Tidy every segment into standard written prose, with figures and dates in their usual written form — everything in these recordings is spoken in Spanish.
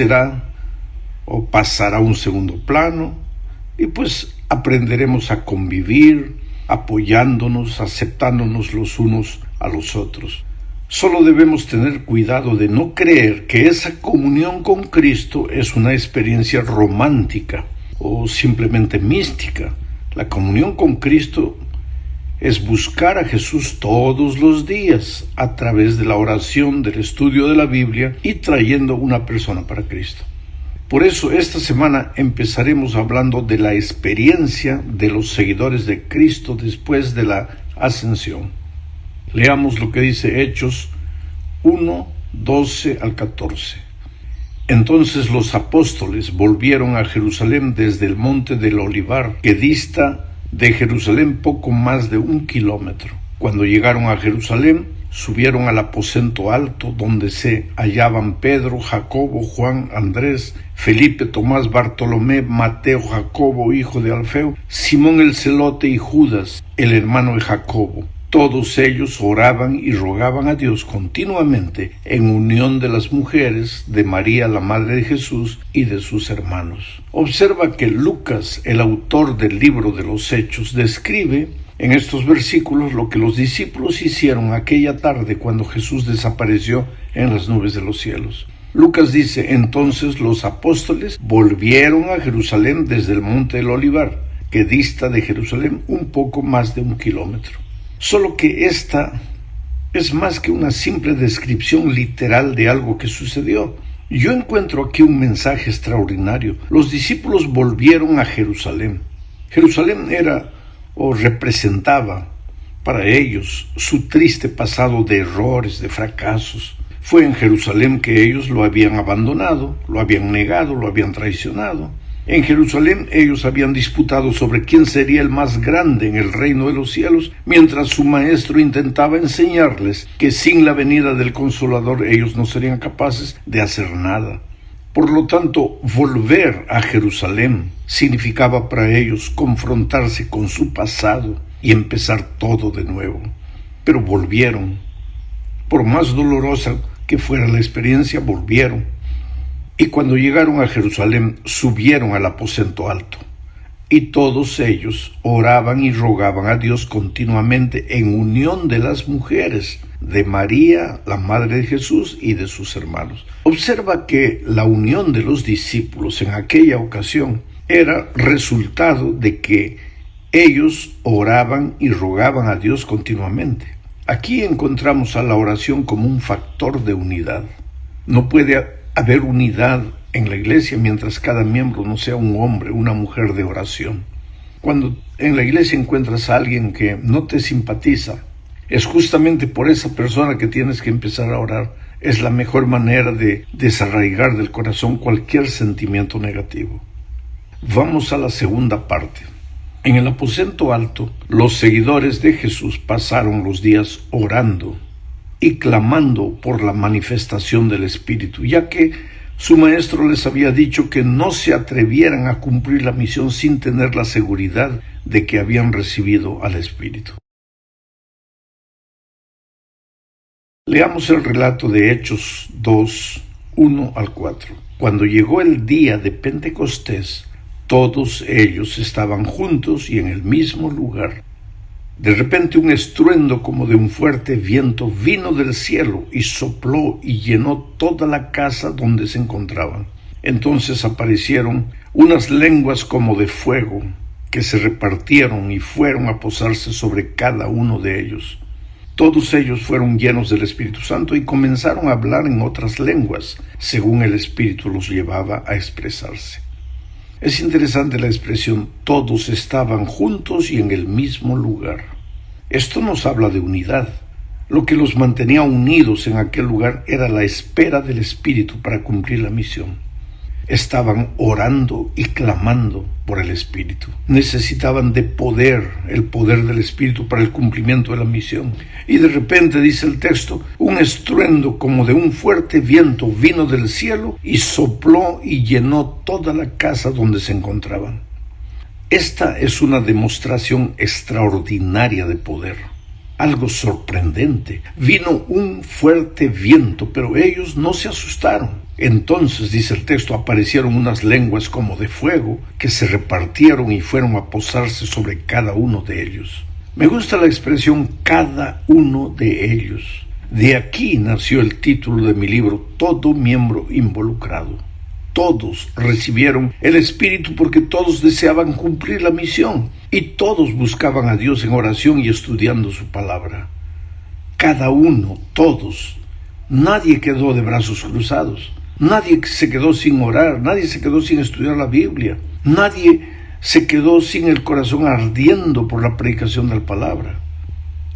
será o pasará a un segundo plano y pues aprenderemos a convivir, apoyándonos, aceptándonos los unos a los otros. Solo debemos tener cuidado de no creer que esa comunión con Cristo es una experiencia romántica o simplemente mística. La comunión con Cristo es buscar a Jesús todos los días a través de la oración, del estudio de la Biblia y trayendo una persona para Cristo. Por eso esta semana empezaremos hablando de la experiencia de los seguidores de Cristo después de la ascensión. Leamos lo que dice Hechos 1, 12 al 14. Entonces los apóstoles volvieron a Jerusalén desde el monte del Olivar, que dista de Jerusalén poco más de 1 kilómetro. Cuando llegaron a Jerusalén, subieron al aposento alto, donde se hallaban Pedro, Jacobo, Juan, Andrés, Felipe, Tomás, Bartolomé, Mateo, Jacobo, hijo de Alfeo, Simón el celote y Judas, el hermano de Jacobo. Todos ellos oraban y rogaban a Dios continuamente en unión de las mujeres, de María, la madre de Jesús, y de sus hermanos. Observa que Lucas, el autor del libro de los Hechos, describe en estos versículos lo que los discípulos hicieron aquella tarde cuando Jesús desapareció en las nubes de los cielos. Lucas dice: entonces los apóstoles volvieron a Jerusalén desde el monte del Olivar, que dista de Jerusalén un poco más de 1 kilómetro. Solo que esta es más que una simple descripción literal de algo que sucedió. Yo encuentro aquí un mensaje extraordinario. Los discípulos volvieron a Jerusalén. Jerusalén era o representaba para ellos su triste pasado de errores, de fracasos. Fue en Jerusalén que ellos lo habían abandonado, lo habían negado, lo habían traicionado. En Jerusalén ellos habían disputado sobre quién sería el más grande en el reino de los cielos, mientras su maestro intentaba enseñarles que sin la venida del Consolador ellos no serían capaces de hacer nada. Por lo tanto, volver a Jerusalén significaba para ellos confrontarse con su pasado y empezar todo de nuevo. Pero volvieron. Por más dolorosa que fuera la experiencia, volvieron. Y cuando llegaron a Jerusalén, subieron al aposento alto. Y todos ellos oraban y rogaban a Dios continuamente en unión de las mujeres, de María, la madre de Jesús, y de sus hermanos. Observa que la unión de los discípulos en aquella ocasión era resultado de que ellos oraban y rogaban a Dios continuamente. Aquí encontramos a la oración como un factor de unidad. No puede haber unidad en la iglesia mientras cada miembro no sea un hombre, una mujer de oración. Cuando en la iglesia encuentras a alguien que no te simpatiza, es justamente por esa persona que tienes que empezar a orar. Es la mejor manera de desarraigar del corazón cualquier sentimiento negativo. Vamos a la segunda parte. En el aposento alto, los seguidores de Jesús pasaron los días orando y clamando por la manifestación del Espíritu, ya que su maestro les había dicho que no se atrevieran a cumplir la misión sin tener la seguridad de que habían recibido al Espíritu. Leamos el relato de Hechos 2, 1 al 4. Cuando llegó el día de Pentecostés, todos ellos estaban juntos y en el mismo lugar. De repente un estruendo como de un fuerte viento vino del cielo y sopló y llenó toda la casa donde se encontraban. Entonces aparecieron unas lenguas como de fuego que se repartieron y fueron a posarse sobre cada uno de ellos. Todos ellos fueron llenos del Espíritu Santo y comenzaron a hablar en otras lenguas, según el Espíritu los llevaba a expresarse. Es interesante la expresión todos estaban juntos y en el mismo lugar. Esto nos habla de unidad. Lo que los mantenía unidos en aquel lugar era la espera del Espíritu para cumplir la misión. Estaban orando y clamando por el Espíritu. Necesitaban de poder, el poder del Espíritu para el cumplimiento de la misión. Y de repente, dice el texto, un estruendo como de un fuerte viento vino del cielo y sopló y llenó toda la casa donde se encontraban. Esta es una demostración extraordinaria de poder. Algo sorprendente. Vino un fuerte viento, pero ellos no se asustaron. Entonces, dice el texto, aparecieron unas lenguas como de fuego que se repartieron y fueron a posarse sobre cada uno de ellos. Me gusta la expresión cada uno de ellos. De aquí nació el título de mi libro, Todo miembro involucrado. Todos recibieron el Espíritu porque todos deseaban cumplir la misión y todos buscaban a Dios en oración y estudiando su palabra. Cada uno, todos. Nadie quedó de brazos cruzados. Nadie se quedó sin orar, nadie se quedó sin estudiar la Biblia, nadie se quedó sin el corazón ardiendo por la predicación de la palabra.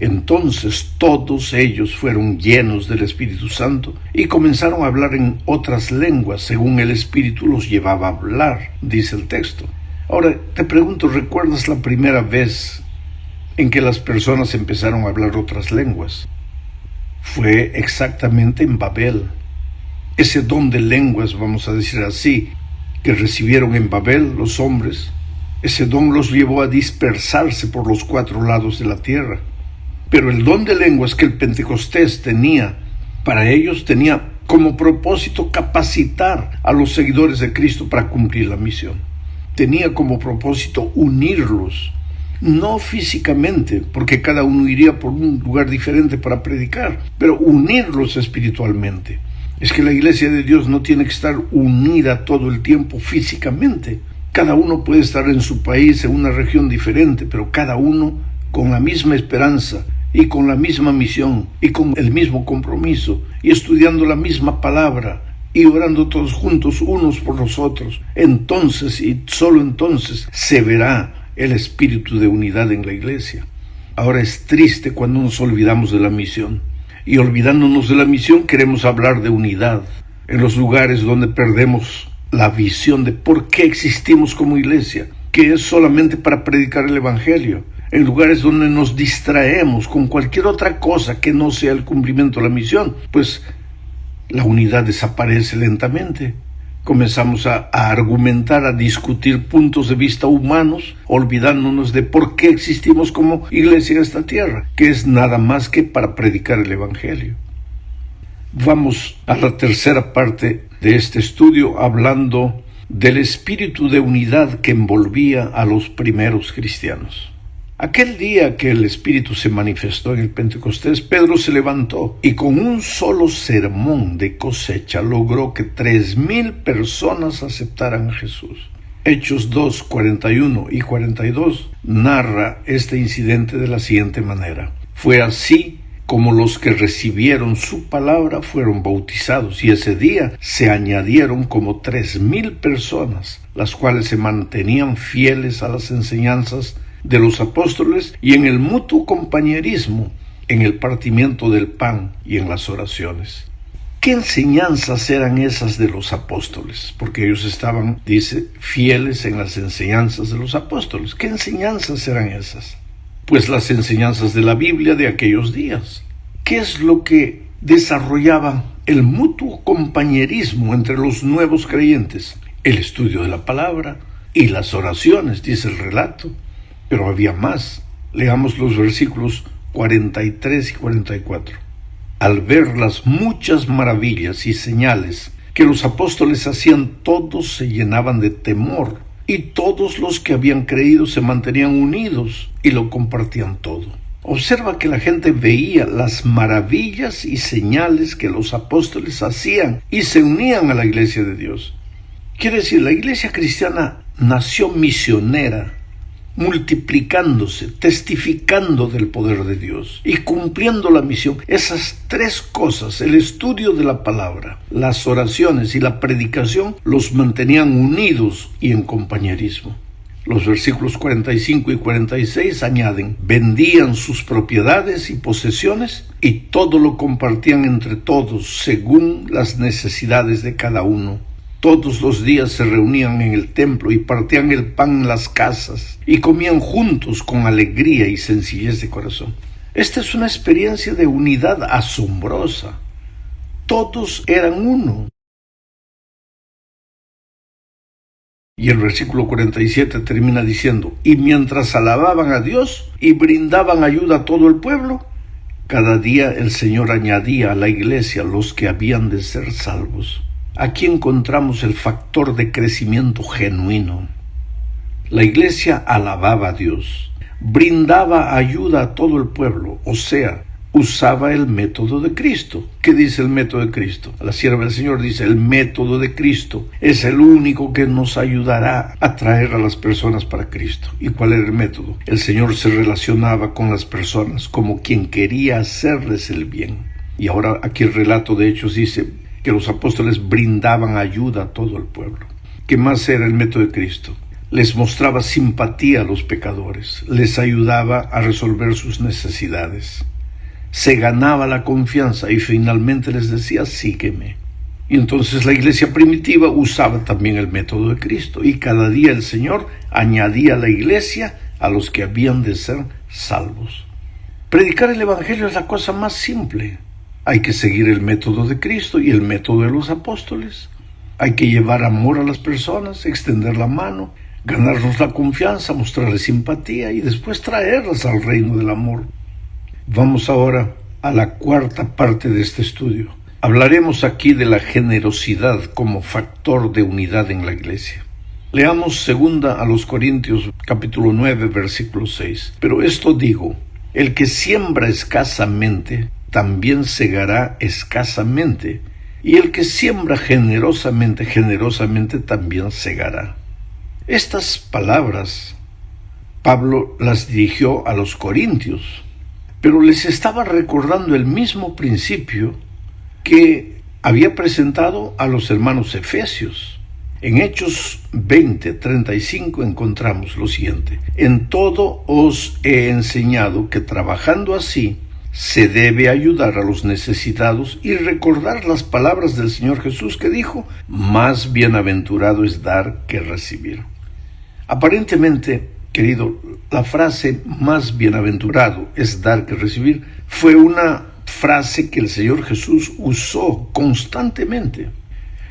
Entonces todos ellos fueron llenos del Espíritu Santo y comenzaron a hablar en otras lenguas según el Espíritu los llevaba a hablar, dice el texto. Ahora te pregunto, ¿recuerdas la primera vez en que las personas empezaron a hablar otras lenguas? Fue exactamente en Babel. Ese don de lenguas, vamos a decir así, que recibieron en Babel los hombres, ese don los llevó a dispersarse por los 4 lados de la tierra. Pero el don de lenguas que el Pentecostés tenía, para ellos tenía como propósito capacitar a los seguidores de Cristo para cumplir la misión. Tenía como propósito unirlos, no físicamente, porque cada uno iría por un lugar diferente para predicar, pero unirlos espiritualmente. Es que la iglesia de Dios no tiene que estar unida todo el tiempo físicamente. Cada uno puede estar en su país, en una región diferente, pero cada uno con la misma esperanza y con la misma misión y con el mismo compromiso y estudiando la misma palabra y orando todos juntos unos por los otros. Entonces y solo entonces se verá el espíritu de unidad en la iglesia. Ahora es triste cuando nos olvidamos de la misión. Y olvidándonos de la misión queremos hablar de unidad en los lugares donde perdemos la visión de por qué existimos como iglesia, que es solamente para predicar el evangelio, en lugares donde nos distraemos con cualquier otra cosa que no sea el cumplimiento de la misión, pues la unidad desaparece lentamente. Comenzamos a argumentar, a discutir puntos de vista humanos, olvidándonos de por qué existimos como iglesia en esta tierra, que es nada más que para predicar el evangelio. Vamos a la tercera parte de este estudio, hablando del espíritu de unidad que envolvía a los primeros cristianos. Aquel día que el Espíritu se manifestó en el Pentecostés, Pedro se levantó y con un solo sermón de cosecha logró que 3,000 personas aceptaran a Jesús. Hechos 2, 41 y 42 narra este incidente de la siguiente manera. Fue así como los que recibieron su palabra fueron bautizados, y ese día se añadieron como 3,000 personas, las cuales se mantenían fieles a las enseñanzas de los apóstoles y en el mutuo compañerismo, en el partimiento del pan y en las oraciones. ¿Qué enseñanzas eran esas de los apóstoles? Porque ellos estaban, dice, fieles en las enseñanzas de los apóstoles. ¿Qué enseñanzas eran esas? Pues las enseñanzas de la Biblia de aquellos días. ¿Qué es lo que desarrollaba el mutuo compañerismo entre los nuevos creyentes? El estudio de la palabra y las oraciones, dice el relato. Pero había más. Leamos los versículos 43 y 44. Al ver las muchas maravillas y señales que los apóstoles hacían, todos se llenaban de temor, y todos los que habían creído se mantenían unidos y lo compartían todo. Observa que la gente veía las maravillas y señales que los apóstoles hacían y se unían a la iglesia de Dios. Quiere decir, la iglesia cristiana nació misionera, multiplicándose, testificando del poder de Dios y cumpliendo la misión. Esas 3 cosas, el estudio de la palabra, las oraciones y la predicación, los mantenían unidos y en compañerismo. Los versículos 45 y 46 añaden: vendían sus propiedades y posesiones y todo lo compartían entre todos según las necesidades de cada uno. Todos los días se reunían en el templo y partían el pan en las casas y comían juntos con alegría y sencillez de corazón. Esta es una experiencia de unidad asombrosa. Todos eran uno. Y el versículo 47 termina diciendo: y mientras alababan a Dios y brindaban ayuda a todo el pueblo, cada día el Señor añadía a la iglesia los que habían de ser salvos. Aquí encontramos el factor de crecimiento genuino. La iglesia alababa a Dios, brindaba ayuda a todo el pueblo, o sea, usaba el método de Cristo. ¿Qué dice el método de Cristo? La sierva del Señor dice, el método de Cristo es el único que nos ayudará a traer a las personas para Cristo. ¿Y cuál era el método? El Señor se relacionaba con las personas como quien quería hacerles el bien. Y ahora aquí el relato de Hechos dice que los apóstoles brindaban ayuda a todo el pueblo. ¿Qué más era el método de Cristo? Les mostraba simpatía a los pecadores, les ayudaba a resolver sus necesidades. Se ganaba la confianza y finalmente les decía, sígueme. Y entonces la iglesia primitiva usaba también el método de Cristo, y cada día el Señor añadía a la iglesia a los que habían de ser salvos. Predicar el evangelio es la cosa más simple. Hay que seguir el método de Cristo y el método de los apóstoles. Hay que llevar amor a las personas, extender la mano, ganarnos la confianza, mostrarles simpatía y después traerlas al reino del amor. Vamos ahora a la cuarta parte de este estudio. Hablaremos aquí de la generosidad como factor de unidad en la iglesia. Leamos 2 Corintios capítulo 9, versículo 6. Pero esto digo, el que siembra escasamente, también segará escasamente, y el que siembra generosamente, generosamente también segará. Estas palabras Pablo las dirigió a los corintios, pero les estaba recordando el mismo principio que había presentado a los hermanos efesios. En Hechos 20:35 encontramos lo siguiente: en todo os he enseñado que trabajando así se debe ayudar a los necesitados y recordar las palabras del Señor Jesús que dijo, más bienaventurado es dar que recibir. Aparentemente, querido, la frase más bienaventurado es dar que recibir fue una frase que el Señor Jesús usó constantemente.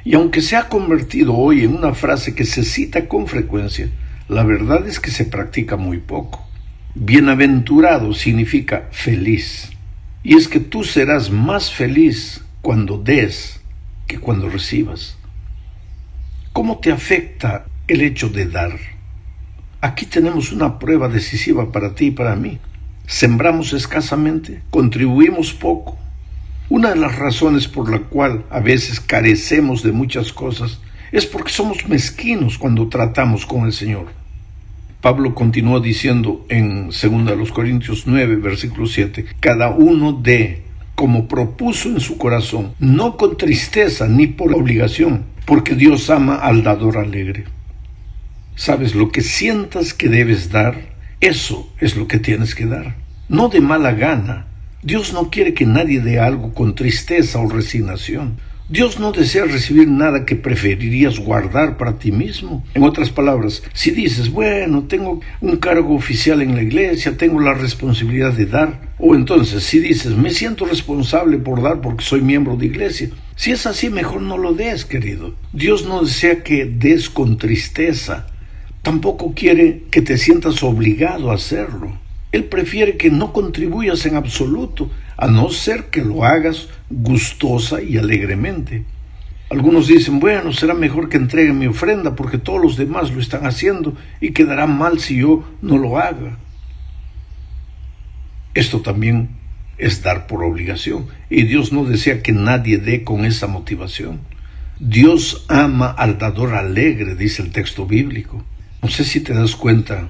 Y aunque se ha convertido hoy en una frase que se cita con frecuencia, la verdad es que se practica muy poco. Bienaventurado significa feliz. Y es que tú serás más feliz cuando des que cuando recibas. ¿Cómo te afecta el hecho de dar? Aquí tenemos una prueba decisiva para ti y para mí. Sembramos escasamente, contribuimos poco. Una de las razones por la cual a veces carecemos de muchas cosas es porque somos mezquinos cuando tratamos con el Señor. Pablo continuó diciendo en 2 Corintios 9, versículo 7, cada uno dé como propuso en su corazón, no con tristeza ni por obligación, porque Dios ama al dador alegre. ¿Sabes? Lo que sientas que debes dar, eso es lo que tienes que dar. No de mala gana. Dios no quiere que nadie dé algo con tristeza o resignación. Dios no desea recibir nada que preferirías guardar para ti mismo. En otras palabras, si dices, bueno, tengo un cargo oficial en la iglesia, tengo la responsabilidad de dar, o entonces si dices, me siento responsable por dar porque soy miembro de iglesia, si es así, mejor no lo des, querido. Dios no desea que des con tristeza. Tampoco quiere que te sientas obligado a hacerlo. Él prefiere que no contribuyas en absoluto, a no ser que lo hagas gustosa y alegremente. Algunos dicen, bueno, será mejor que entregue mi ofrenda porque todos los demás lo están haciendo y quedará mal si yo no lo haga. Esto también es dar por obligación, y Dios no desea que nadie dé con esa motivación. Dios ama al dador alegre, dice el texto bíblico. No sé si te das cuenta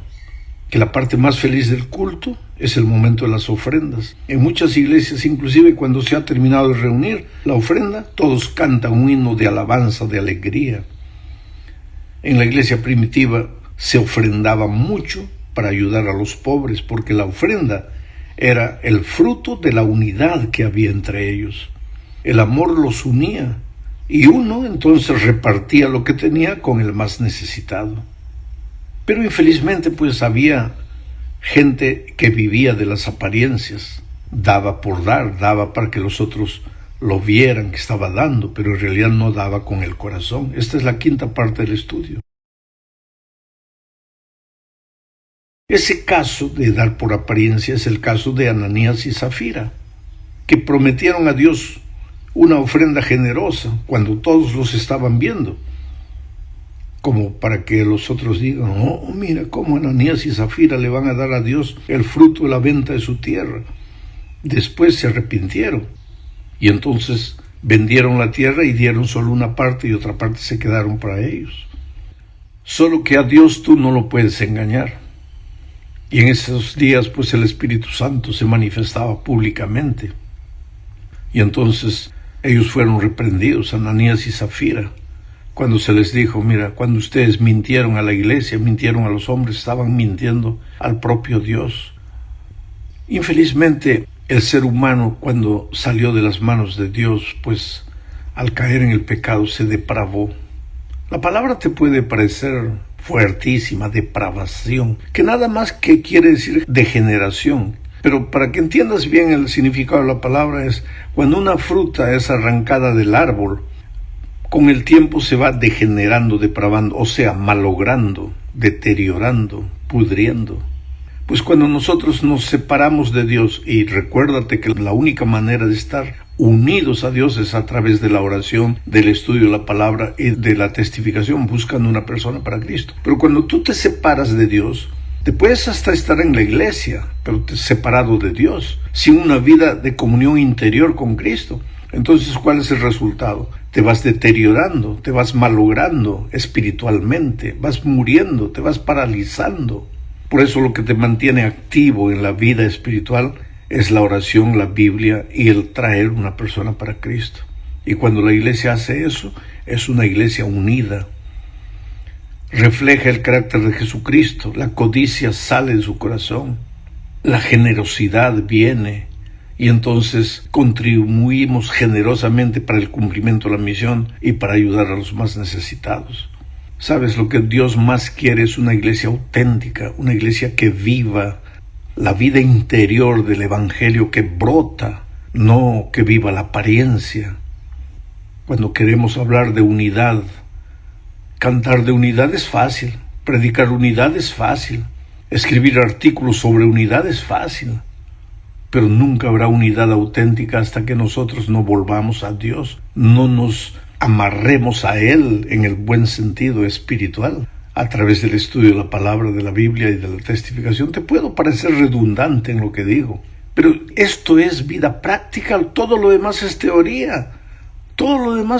que la parte más feliz del culto es el momento de las ofrendas. En muchas iglesias, inclusive cuando se ha terminado de reunir la ofrenda, todos cantan un himno de alabanza, de alegría. En la iglesia primitiva se ofrendaba mucho para ayudar a los pobres, porque la ofrenda era el fruto de la unidad que había entre ellos. El amor los unía, y uno entonces repartía lo que tenía con el más necesitado. Pero infelizmente pues había gente que vivía de las apariencias, daba por dar, daba para que los otros lo vieran que estaba dando, pero en realidad no daba con el corazón. Esta es la quinta parte del estudio. Ese caso de dar por apariencia es el caso de Ananías y Zafira, que prometieron a Dios una ofrenda generosa cuando todos los estaban viendo, como para que los otros digan, oh, mira cómo Ananías y Zafira le van a dar a Dios el fruto de la venta de su tierra. Después se arrepintieron y entonces vendieron la tierra y dieron solo una parte y otra parte se quedaron para ellos. Solo que a Dios tú no lo puedes engañar. Y en esos días pues el Espíritu Santo se manifestaba públicamente. Y entonces ellos fueron reprendidos, Ananías y Zafira, cuando se les dijo, mira, cuando ustedes mintieron a la iglesia, mintieron a los hombres, estaban mintiendo al propio Dios. Infelizmente, el ser humano cuando salió de las manos de Dios, pues al caer en el pecado se depravó. La palabra te puede parecer fuertísima, depravación, que nada más que quiere decir degeneración. Pero para que entiendas bien el significado de la palabra es cuando una fruta es arrancada del árbol, con el tiempo se va degenerando, depravando, o sea, malogrando, deteriorando, pudriendo. Pues cuando nosotros nos separamos de Dios, y recuérdate que la única manera de estar unidos a Dios es a través de la oración, del estudio de la palabra y de la testificación, buscando una persona para Cristo. Pero cuando tú te separas de Dios, te puedes hasta estar en la iglesia, pero separado de Dios, sin una vida de comunión interior con Cristo. Entonces, ¿cuál es el resultado? Te vas deteriorando, te vas malogrando espiritualmente, vas muriendo, te vas paralizando. Por eso lo que te mantiene activo en la vida espiritual es la oración, la Biblia y el traer una persona para Cristo. Y cuando la iglesia hace eso, es una iglesia unida. Refleja el carácter de Jesucristo, la codicia sale de su corazón, la generosidad viene y entonces contribuimos generosamente para el cumplimiento de la misión y para ayudar a los más necesitados. ¿Sabes? Lo que Dios más quiere es una iglesia auténtica, una iglesia que viva la vida interior del Evangelio, que brota, no que viva la apariencia. Cuando queremos hablar de unidad, cantar de unidad es fácil, predicar unidad es fácil, escribir artículos sobre unidad es fácil, pero nunca habrá unidad auténtica hasta que nosotros no volvamos a Dios, no nos amarremos a Él en el buen sentido espiritual, a través del estudio de la palabra, de la Biblia y de la testificación. Te puedo parecer redundante en lo que digo, pero esto es vida práctica, todo lo demás es teoría, todo lo demás